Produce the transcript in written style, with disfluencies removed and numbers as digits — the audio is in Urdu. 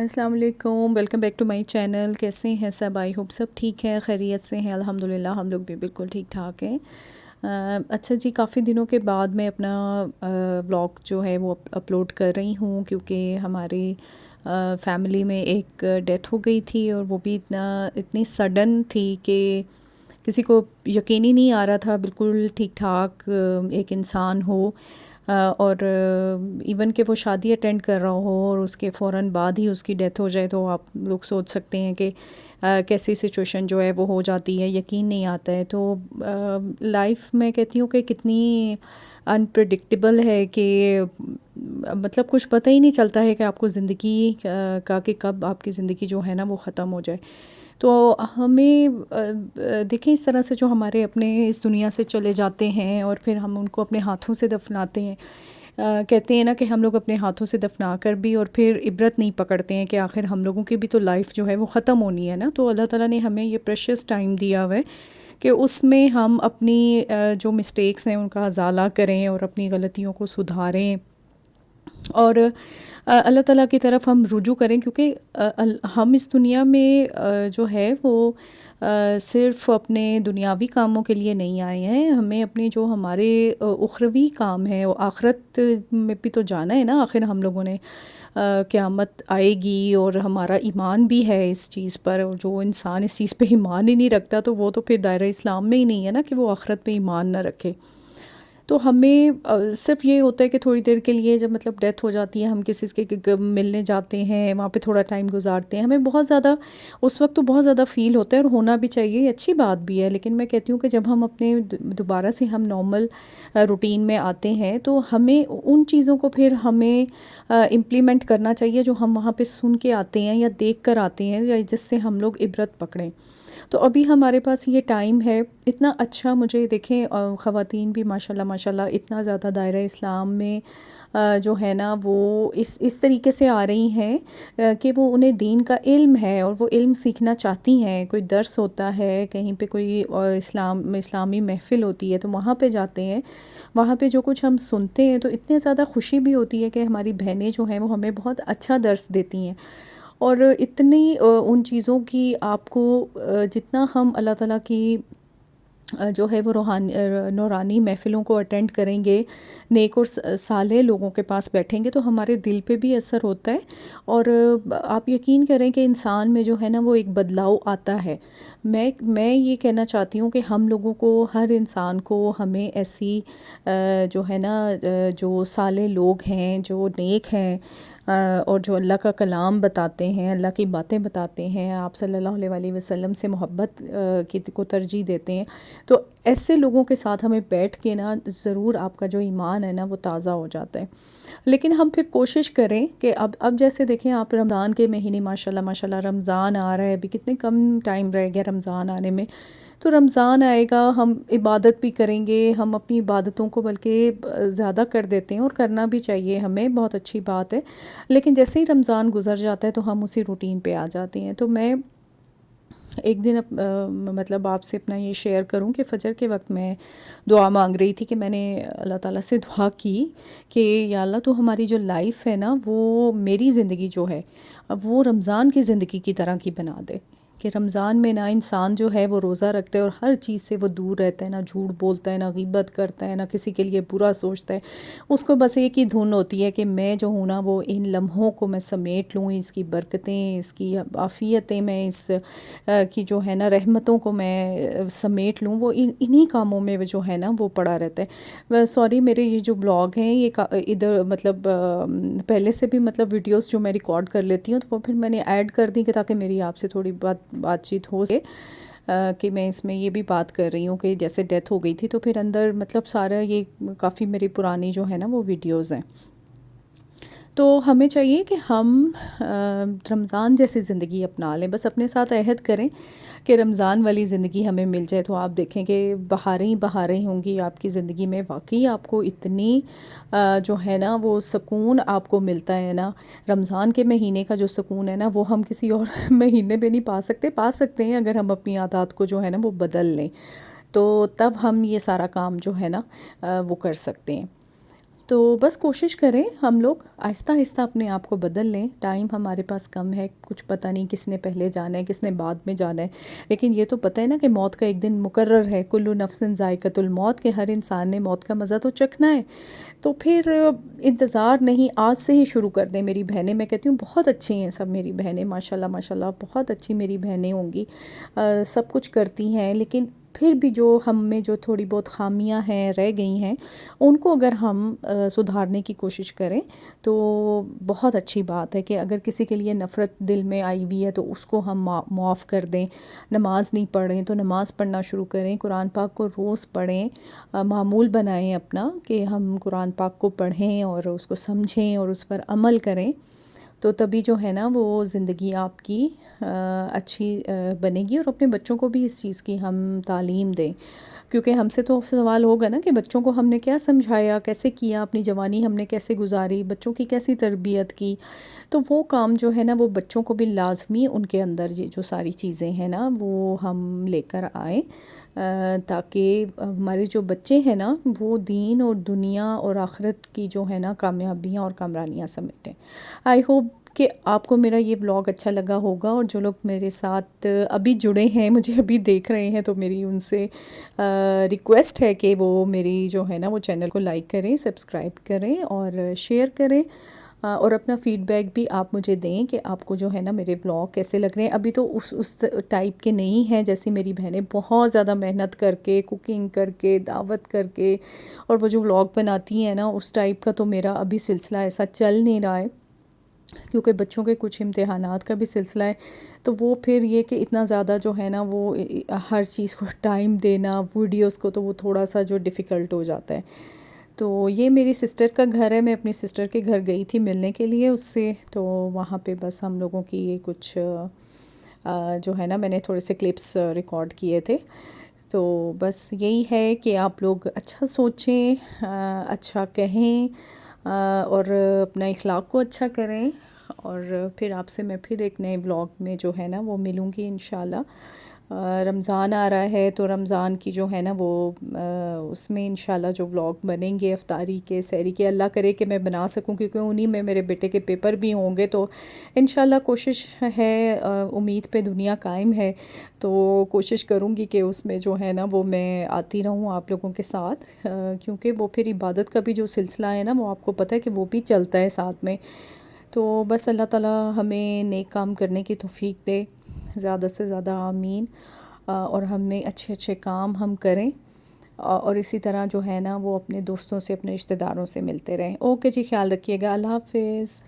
السلام علیکم، welcome back to my channel. کیسے ہیں سب؟ آئی ہوپ سب ٹھیک ہے، خیریت سے ہیں الحمدللہ۔ ہم لوگ بھی بالکل ٹھیک ٹھاک ہیں۔ اچھا جی، کافی دنوں کے بعد میں اپنا ولاگ جو ہے وہ اپلوڈ کر رہی ہوں، کیونکہ ہماری فیملی میں ایک ڈیتھ ہو گئی تھی، اور وہ بھی اتنی سڈن تھی کہ کسی کو یقین ہی نہیں آ رہا تھا بالکل ٹھیک ٹھاک ایک انسان ہو، اور ایون کہ وہ شادی اٹینڈ کر رہا ہو اور اس کے فوراً بعد ہی اس کی ڈیتھ ہو جائے، تو آپ لوگ سوچ سکتے ہیں کہ کیسی سچویشن جو ہے وہ ہو جاتی ہے، یقین نہیں آتا ہے۔ تو لائف میں کہتی ہوں کہ کتنی انپریڈکٹیبل ہے کہ مطلب کچھ پتہ ہی نہیں چلتا ہے کہ آپ کو زندگی کا کہ کب آپ کی زندگی جو ہے نا وہ ختم ہو جائے۔ تو ہمیں دیکھیں اس طرح سے جو ہمارے اپنے اس دنیا سے چلے جاتے ہیں اور پھر ہم ان کو اپنے ہاتھوں سے دفناتے ہیں، کہتے ہیں نا کہ ہم لوگ اپنے ہاتھوں سے دفنا کر بھی اور پھر عبرت نہیں پکڑتے ہیں کہ آخر ہم لوگوں کی بھی تو لائف جو ہے وہ ختم ہونی ہے نا۔ تو اللہ تعالیٰ نے ہمیں یہ پریشیس ٹائم دیا ہوا ہے کہ اس میں ہم اپنی جو مسٹیکس ہیں ان کا ازالہ کریں اور اپنی غلطیوں کو سدھاریں، اور اللہ تعالیٰ کی طرف ہم رجوع کریں، کیونکہ ہم اس دنیا میں جو ہے وہ صرف اپنے دنیاوی کاموں کے لیے نہیں آئے ہیں، ہمیں اپنے جو ہمارے اخروی کام ہیں، وہ آخرت میں بھی تو جانا ہے نا۔ آخر ہم لوگوں نے قیامت آئے گی اور ہمارا ایمان بھی ہے اس چیز پر، اور جو انسان اس چیز پہ ایمان ہی نہیں رکھتا تو وہ تو پھر دائرہ اسلام میں ہی نہیں ہے نا کہ وہ آخرت پہ ایمان نہ رکھے۔ تو ہمیں صرف یہ ہوتا ہے کہ تھوڑی دیر کے لیے جب مطلب ڈیتھ ہو جاتی ہے، ہم کسی کے ملنے جاتے ہیں، وہاں پہ تھوڑا ٹائم گزارتے ہیں، ہمیں بہت زیادہ اس وقت تو بہت زیادہ فیل ہوتا ہے، اور ہونا بھی چاہیے، یہ اچھی بات بھی ہے۔ لیکن میں کہتی ہوں کہ جب ہم اپنے دوبارہ سے ہم نارمل روٹین میں آتے ہیں تو ہمیں ان چیزوں کو پھر ہمیں امپلیمنٹ کرنا چاہیے جو ہم وہاں پہ سن کے آتے ہیں یا دیکھ کر آتے ہیں، جس سے ہم لوگ عبرت پکڑیں۔ تو ابھی ہمارے پاس یہ ٹائم ہے اتنا اچھا، مجھے دیکھیں خواتین بھی ماشاءاللہ ماشاءاللہ اتنا زیادہ دائرہ اسلام میں جو ہے نا وہ اس طریقے سے آ رہی ہیں کہ وہ انہیں دین کا علم ہے اور وہ علم سیکھنا چاہتی ہیں۔ کوئی درس ہوتا ہے کہیں پہ، کوئی اسلامی محفل ہوتی ہے تو وہاں پہ جاتے ہیں، وہاں پہ جو کچھ ہم سنتے ہیں تو اتنے زیادہ خوشی بھی ہوتی ہے کہ ہماری بہنیں جو ہیں وہ ہمیں بہت اچھا درس دیتی ہیں، اور اتنی ان چیزوں کی آپ کو جتنا ہم اللہ تعالیٰ کی جو ہے وہ نورانی محفلوں کو اٹینڈ کریں گے، نیک اور صالح لوگوں کے پاس بیٹھیں گے، تو ہمارے دل پہ بھی اثر ہوتا ہے، اور آپ یقین کریں کہ انسان میں جو ہے نا وہ ایک بدلاؤ آتا ہے۔ میں یہ کہنا چاہتی ہوں کہ ہم لوگوں کو، ہر انسان کو، ہمیں ایسی جو ہے نا جو صالح لوگ ہیں، جو نیک ہیں، اور جو اللہ کا کلام بتاتے ہیں، اللہ کی باتیں بتاتے ہیں، آپ صلی اللہ علیہ وسلم سے محبت کو ترجیح دیتے ہیں، تو ایسے لوگوں کے ساتھ ہمیں بیٹھ کے نا ضرور آپ کا جو ایمان ہے نا وہ تازہ ہو جاتا ہے۔ لیکن ہم پھر کوشش کریں کہ اب جیسے دیکھیں آپ، رمضان کے مہینے ماشاءاللہ ماشاءاللہ رمضان آ رہا ہے، ابھی کتنے کم ٹائم رہ گیا رمضان آنے میں، تو رمضان آئے گا، ہم عبادت بھی کریں گے، ہم اپنی عبادتوں کو بلکہ زیادہ کر دیتے ہیں، اور کرنا بھی چاہیے ہمیں، بہت اچھی بات ہے۔ لیکن جیسے ہی رمضان گزر جاتا ہے تو ہم اسی روٹین پہ آ جاتے ہیں۔ تو میں ایک دن مطلب آپ سے اپنا یہ شیئر کروں کہ فجر کے وقت میں دعا مانگ رہی تھی، کہ میں نے اللہ تعالیٰ سے دعا کی کہ یا اللہ تو ہماری جو لائف ہے نا، وہ میری زندگی جو ہے وہ رمضان کی زندگی کی طرح کی بنا دے، کہ رمضان میں نہ انسان جو ہے وہ روزہ رکھتا ہے اور ہر چیز سے وہ دور رہتا ہے، نہ جھوٹ بولتا ہے، نہ غیبت کرتا ہے، نہ کسی کے لیے برا سوچتا ہے، اس کو بس ایک ہی دھن ہوتی ہے کہ میں جو ہوں نا وہ ان لمحوں کو میں سمیٹ لوں، اس کی برکتیں، اس کی عافیتیں، میں اس کی جو ہے نا رحمتوں کو میں سمیٹ لوں، وہ انہی کاموں میں جو ہے نا وہ پڑا رہتا ہے۔ سوری، میرے یہ جو بلاگ ہیں یہ ادھر مطلب پہلے سے بھی مطلب ویڈیوز جو میں ریکارڈ کر لیتی ہوں تو وہ پھر میں نے ایڈ کر دی کہ تاکہ میری آپ سے تھوڑی بات چیت ہو سکے، کہ میں اس میں یہ بھی بات کر رہی ہوں کہ جیسے ڈیتھ ہو گئی تھی تو پھر اندر مطلب سارا یہ کافی میری پرانی جو ہے نا وہ ویڈیوز ہیں۔ تو ہمیں چاہیے کہ ہم رمضان جیسی زندگی اپنا لیں، بس اپنے ساتھ عہد کریں کہ رمضان والی زندگی ہمیں مل جائے، تو آپ دیکھیں کہ بہاریں ہی بہاریں ہوں گی آپ کی زندگی میں، واقعی آپ کو اتنی جو ہے نا وہ سکون آپ کو ملتا ہے نا، رمضان کے مہینے کا جو سکون ہے نا وہ ہم کسی اور مہینے میں نہیں پا سکتے ہیں اگر ہم اپنی عادات کو جو ہے نا وہ بدل لیں، تو تب ہم یہ سارا کام جو ہے نا وہ کر سکتے ہیں۔ تو بس کوشش کریں ہم لوگ آہستہ آہستہ اپنے آپ کو بدل لیں. ٹائم ہمارے پاس کم ہے، کچھ پتہ نہیں کس نے پہلے جانا ہے کس نے بعد میں جانا ہے، لیکن یہ تو پتہ ہے نا کہ موت کا ایک دن مقرر ہے. کل نفس ذائقۃ الموت، کہ ہر انسان نے موت کا مزہ تو چکھنا ہے. تو پھر انتظار نہیں، آج سے ہی شروع کر دیں. میری بہنیں، میں کہتی ہوں بہت اچھی ہیں سب میری بہنیں، ماشاء اللہ ماشاء اللہ بہت اچھی میری بہنیں ہوں گی، سب کچھ کرتی ہیں. لیکن پھر بھی جو ہم میں جو تھوڑی بہت خامیاں ہیں رہ گئی ہیں، ان کو اگر ہم سدھارنے کی کوشش کریں تو بہت اچھی بات ہے. کہ اگر کسی کے لیے نفرت دل میں آئی ہوئی ہے تو اس کو ہم معاف کر دیں. نماز نہیں پڑھیں تو نماز پڑھنا شروع کریں. قرآن پاک کو روز پڑھیں، معمول بنائیں اپنا کہ ہم قرآن پاک کو پڑھیں اور اس کو سمجھیں اور اس پر عمل کریں. تو تبھی جو ہے نا وہ زندگی آپ کی اچھی بنے گی. اور اپنے بچوں کو بھی اس چیز کی ہم تعلیم دیں، کیونکہ ہم سے تو سوال ہوگا نا کہ بچوں کو ہم نے کیا سمجھایا، کیسے کیا، اپنی جوانی ہم نے کیسے گزاری، بچوں کی کیسی تربیت کی. تو وہ کام جو ہے نا وہ بچوں کو بھی لازمی ان کے اندر یہ جو ساری چیزیں ہیں نا وہ ہم لے کر آئیں، تاکہ ہمارے جو بچے ہیں نا وہ دین اور دنیا اور آخرت کی جو ہے نا کامیابیاں اور کامرانیاں سمیٹیں. آئی ہوپ کہ آپ کو میرا یہ ولاگ اچھا لگا ہوگا. اور جو لوگ میرے ساتھ ابھی جڑے ہیں، مجھے ابھی دیکھ رہے ہیں، تو میری ان سے ریکویسٹ ہے کہ وہ میری جو ہے نا وہ چینل کو لائک کریں، سبسکرائب کریں اور شیئر کریں. اور اپنا فیڈ بیک بھی آپ مجھے دیں کہ آپ کو جو ہے نا میرے ولاگ کیسے لگ رہے ہیں. ابھی تو اس ٹائپ کے نہیں ہیں جیسے میری بہنیں بہت زیادہ محنت کر کے، کوکنگ کر کے، دعوت کر کے، اور وہ جو ولاگ بناتی ہیں نا اس ٹائپ کا تو میرا ابھی سلسلہ ایسا چل نہیں رہا ہے، کیونکہ بچوں کے کچھ امتحانات کا بھی سلسلہ ہے. تو وہ پھر یہ کہ اتنا زیادہ جو ہے نا وہ ہر چیز کو ٹائم دینا، ویڈیوز کو، تو وہ تھوڑا سا جو ڈیفیکلٹ ہو جاتا ہے. تو یہ میری سسٹر کا گھر ہے، میں اپنی سسٹر کے گھر گئی تھی ملنے کے لیے اس سے. تو وہاں پہ بس ہم لوگوں کی یہ کچھ جو ہے نا میں نے تھوڑے سے کلپس ریکارڈ کیے تھے. تو بس یہی ہے کہ آپ لوگ اچھا سوچیں، اچھا کہیں، اور اپنا اخلاق کو اچھا کریں. اور پھر آپ سے میں پھر ایک نئے ولاگ میں جو ہے نا وہ ملوں گی انشاءاللہ. رمضان آ رہا ہے تو رمضان کی جو ہے نا وہ اس میں انشاءاللہ جو ولاگ بنیں گے افطاری کے، سحری کے، اللہ کرے کہ میں بنا سکوں، کیونکہ انہی میں میرے بیٹے کے پیپر بھی ہوں گے. تو انشاءاللہ کوشش ہے، امید پہ دنیا قائم ہے، تو کوشش کروں گی کہ اس میں جو ہے نا وہ میں آتی رہوں آپ لوگوں کے ساتھ، کیونکہ وہ پھر عبادت کا بھی جو سلسلہ ہے نا وہ آپ کو پتہ ہے کہ وہ بھی چلتا ہے ساتھ میں. تو بس اللہ تعالیٰ ہمیں نیک کام کرنے کی توفیق دے، زیادہ سے زیادہ آمین. اور ہمیں اچھے اچھے کام ہم کریں، اور اسی طرح جو ہے نا وہ اپنے دوستوں سے، اپنے رشتہ داروں سے ملتے رہیں. اوکے جی، خیال رکھیے گا. اللہ حافظ.